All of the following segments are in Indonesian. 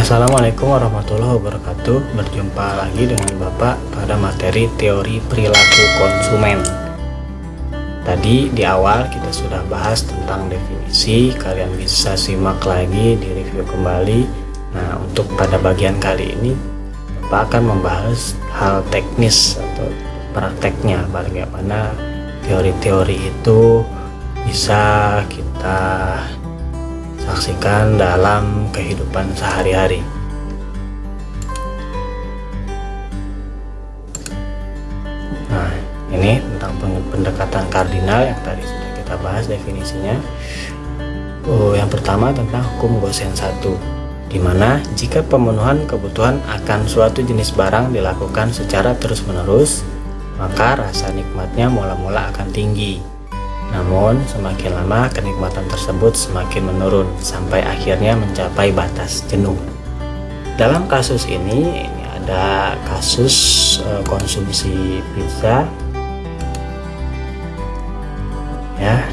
Assalamualaikum warahmatullahi wabarakatuh. Berjumpa lagi dengan Bapak pada materi teori perilaku konsumen. Tadi di awal kita sudah bahas tentang definisi, kalian bisa simak lagi, di review kembali. Nah, untuk pada bagian kali ini Bapak akan membahas hal teknis atau prakteknya, bagaimana teori-teori itu bisa kita saksikan dalam kehidupan sehari-hari. Nah, ini tentang pendekatan kardinal yang tadi sudah kita bahas definisinya. Yang pertama tentang hukum Gosen 1, di mana jika pemenuhan kebutuhan akan suatu jenis barang dilakukan secara terus-menerus, maka rasa nikmatnya mula-mula akan tinggi. Namun semakin lama kenikmatan tersebut semakin menurun sampai akhirnya mencapai batas jenuh. Dalam kasus ini ada kasus konsumsi pizza, ya,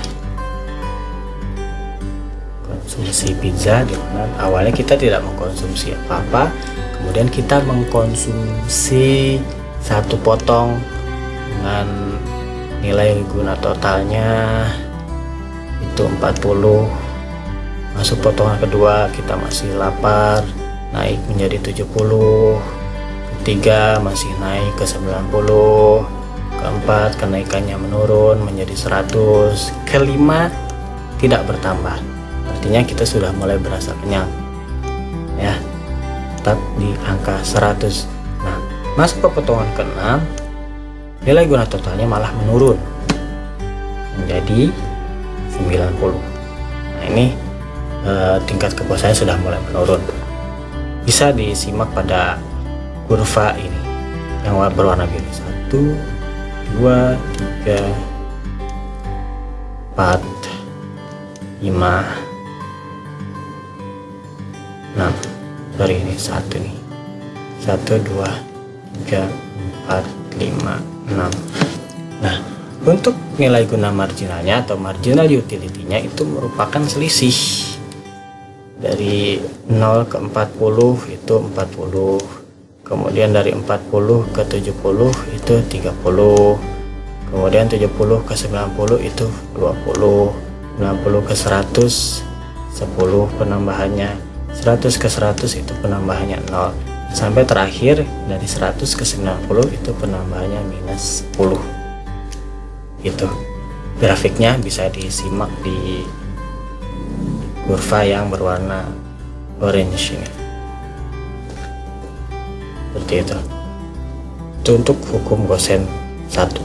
konsumsi pizza di mana awalnya kita tidak mengkonsumsi apa-apa, kemudian kita mengkonsumsi satu potong dengan nilai guna totalnya itu 40. Masuk potongan kedua kita masih lapar, naik menjadi 70. Ketiga masih naik ke 90. Keempat kenaikannya menurun menjadi 100. Kelima tidak bertambah. Artinya kita sudah mulai berasa kenyang, ya, tetap di angka 100. Nah, masuk ke potongan ke-6, nilai guna totalnya malah menurun menjadi 90. Nah, ini tingkat kepuasannya sudah mulai menurun. Bisa disimak pada kurva ini yang berwarna biru. 1, 2, 3, 4, 5, 6. Sorry, ini 1 nih. 1, 2, 3, 4, 5, 6. Nah, untuk nilai guna marginalnya atau marginal utility-nya itu merupakan selisih dari 0 ke 40 itu 40, kemudian dari 40 ke 70 itu 30, kemudian 70 ke 90 itu 20, 90 ke 100 10 penambahannya, 100 ke 100 itu penambahannya 0, sampai terakhir dari 100 ke 90 itu penambahannya minus 10. Itu grafiknya bisa disimak di kurva yang berwarna orange ini. Seperti itu. Itu untuk hukum Gosen 1.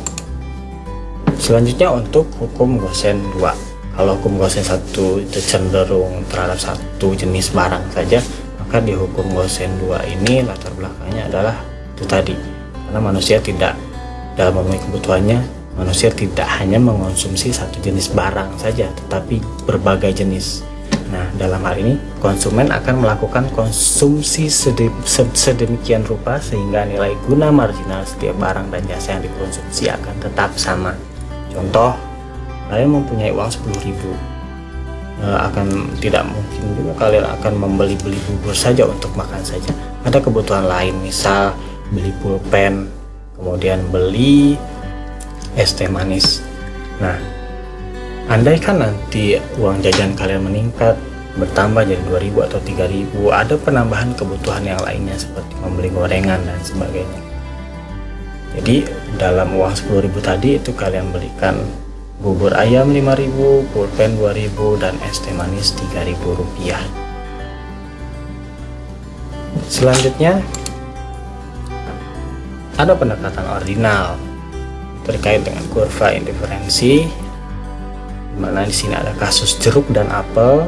Selanjutnya untuk hukum Gosen 2. Kalau hukum Gosen 1 itu cenderung terhadap satu jenis barang saja, maka di hukum Gosen 2 ini latar belakangnya adalah itu tadi, karena manusia tidak dalam memenuhi kebutuhannya, manusia tidak hanya mengonsumsi satu jenis barang saja, tetapi berbagai jenis. Nah, dalam hal ini konsumen akan melakukan konsumsi sedemikian rupa sehingga nilai guna marginal setiap barang dan jasa yang dikonsumsi akan tetap sama. Contoh, kalian mempunyai uang 10.000, akan tidak mungkin juga kalian akan membeli bubur saja untuk makan saja. Ada kebutuhan lain, misal beli pulpen, kemudian beli es teh manis. Nah, andaikan nanti uang jajan kalian meningkat, bertambah jadi 2.000 atau 3.000, ada penambahan kebutuhan yang lainnya seperti membeli gorengan dan sebagainya. Jadi dalam uang 10.000 tadi itu kalian belikan bubur ayam 5.000, pulpen 2.000, dan es teh manis 3.000 rupiah. Selanjutnya ada pendekatan ordinal terkait dengan kurva indiferensi, dimana di sini ada kasus jeruk dan apel.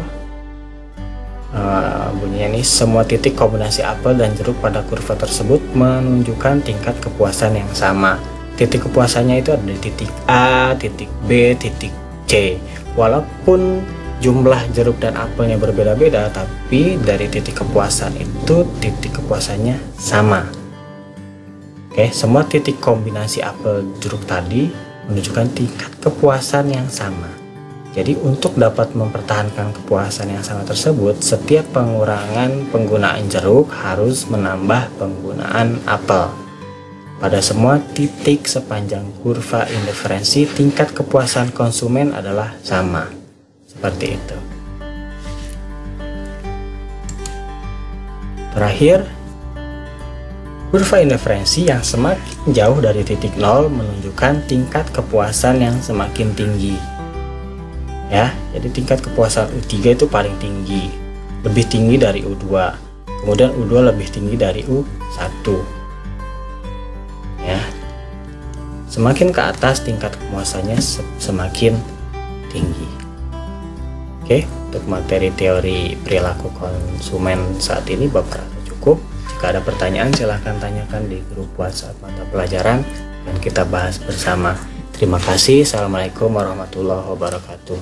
Bunyinya ini, semua titik kombinasi apel dan jeruk pada kurva tersebut menunjukkan tingkat kepuasan yang sama. Titik kepuasannya itu ada di titik A, titik B, titik C. Walaupun jumlah jeruk dan apelnya berbeda-beda, tapi dari titik kepuasan itu titik kepuasannya sama. Oke, semua titik kombinasi apel jeruk tadi menunjukkan tingkat kepuasan yang sama. Jadi untuk dapat mempertahankan kepuasan yang sama tersebut, setiap pengurangan penggunaan jeruk harus menambah penggunaan apel. Pada semua titik sepanjang kurva indiferensi, tingkat kepuasan konsumen adalah sama. Seperti itu. Terakhir, kurva indiferensi yang semakin jauh dari titik nol menunjukkan tingkat kepuasan yang semakin tinggi. Ya, jadi tingkat kepuasan U3 itu paling tinggi, lebih tinggi dari U2. Kemudian U2 lebih tinggi dari U1. Ya, semakin ke atas tingkat kepuasannya semakin tinggi. Oke, untuk materi teori perilaku konsumen saat ini Bapak rasa cukup. Jika ada pertanyaan silahkan tanyakan di grup WhatsApp mata pelajaran dan kita bahas bersama. Terima kasih. Assalamualaikum warahmatullahi wabarakatuh.